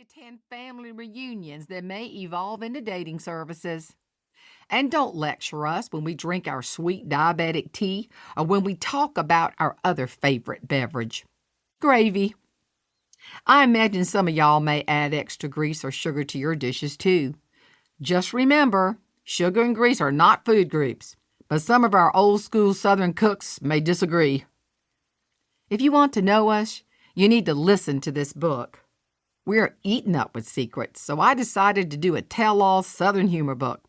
attend family reunions that may evolve into dating services. And don't lecture us when we drink our sweet diabetic tea or when we talk about our other favorite beverage, gravy. I imagine some of y'all may add extra grease or sugar to your dishes too. Just remember, sugar and grease are not food groups, but some of our old school Southern cooks may disagree. If you want to know us, you need to listen to this book. We're eaten up with secrets, so I decided to do a tell-all Southern humor book.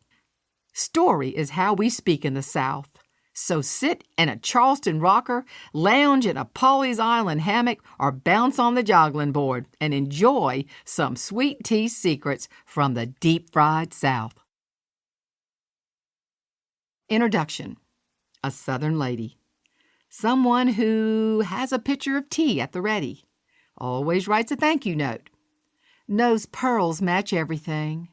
Story is how we speak in the South. So sit in a Charleston rocker, lounge in a Pawleys Island hammock, or bounce on the joggling board and enjoy some sweet tea secrets from the deep-fried South. Introduction. A Southern lady. Someone who has a pitcher of tea at the ready. Always writes a thank you note. Knows pearls match everything.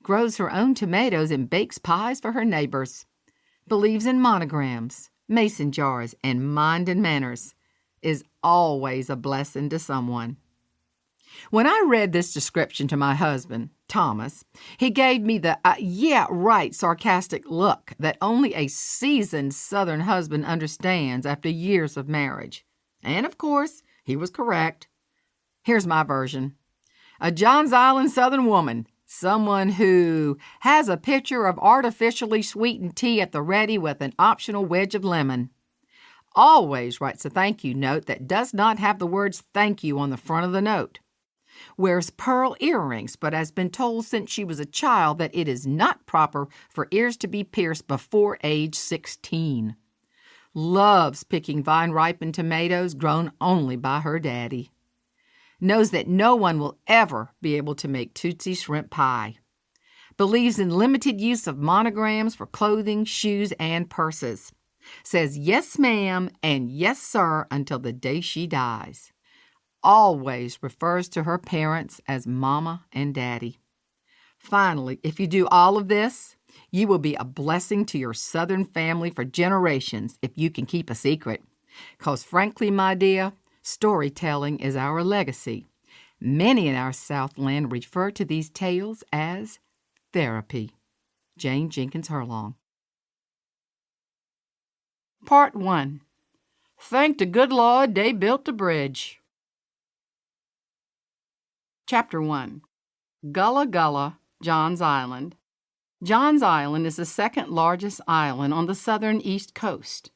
Grows her own tomatoes and bakes pies for her neighbors. Believes in monograms, mason jars, and mind and manners. Is always a blessing to someone. When I read this description to my husband, Thomas, he gave me the sarcastic look that only a seasoned Southern husband understands after years of marriage. And of course, he was correct. Here's my version. A Johns Island Southern woman, someone who has a pitcher of artificially sweetened tea at the ready with an optional wedge of lemon. Always writes a thank you note that does not have the words thank you on the front of the note. Wears pearl earrings, but has been told since she was a child that it is not proper for ears to be pierced before age 16. Loves picking vine-ripened tomatoes grown only by her daddy. Knows that no one will ever be able to make Tootsie shrimp pie. Believes in limited use of monograms for clothing, shoes, and purses. Says yes, ma'am, and yes, sir, until the day she dies. Always refers to her parents as mama and daddy. Finally, if you do all of this, you will be a blessing to your Southern family for generations if you can keep a secret. 'Cause frankly, my dear, storytelling is our legacy. Many in our Southland refer to these tales as therapy. Jane Jenkins Herlong. Part 1. Thank the good Lord they built the bridge. Chapter 1. Gullah Gullah, Johns Island. Johns Island is the second largest island on the southern east coast.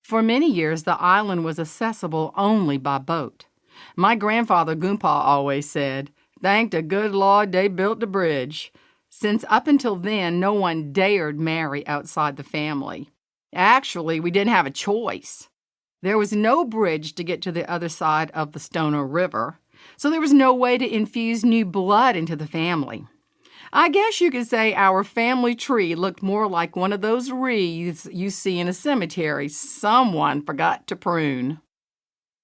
For many years, the island was accessible only by boat. My grandfather Goompa always said, "Thank the good Lord they built the bridge," since up until then, no one dared marry outside the family. Actually, we didn't have a choice. There was no bridge to get to the other side of the Stono River, so there was no way to infuse new blood into the family. I guess you could say our family tree looked more like one of those wreaths you see in a cemetery someone forgot to prune.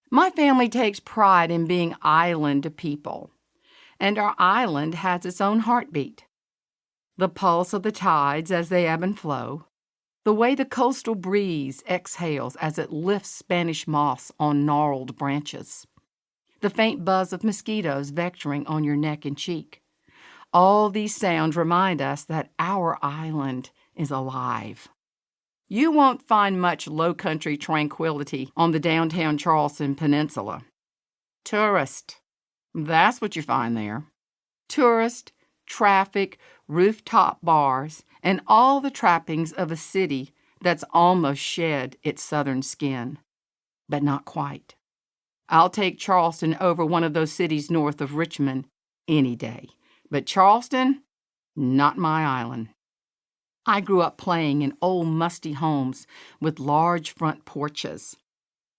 My family takes pride in being island people, and our island has its own heartbeat. The pulse of the tides as they ebb and flow, the way the coastal breeze exhales as it lifts Spanish moss on gnarled branches, the faint buzz of mosquitoes vectoring on your neck and cheek. All these sounds remind us that our island is alive. You won't find much low-country tranquility on the downtown Charleston Peninsula. Tourist, that's what you find there. Tourist, traffic, rooftop bars, and all the trappings of a city that's almost shed its southern skin. But not quite. I'll take Charleston over one of those cities north of Richmond any day. But Charleston, not my island. I grew up playing in old musty homes with large front porches.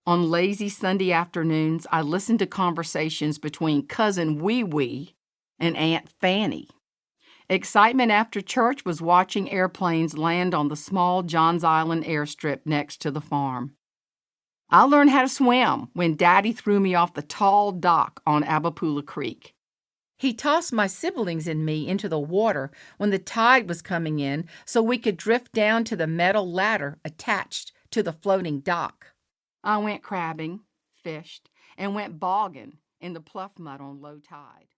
On lazy Sunday afternoons, I listened to conversations between Cousin Wee Wee and Aunt Fanny. Excitement after church was watching airplanes land on the small Johns Island airstrip next to the farm. I learned how to swim when Daddy threw me off the tall dock on Abapula Creek. He tossed my siblings and me into the water when the tide was coming in so we could drift down to the metal ladder attached to the floating dock. I went crabbing, fished, and went bogging in the pluff mud on low tide.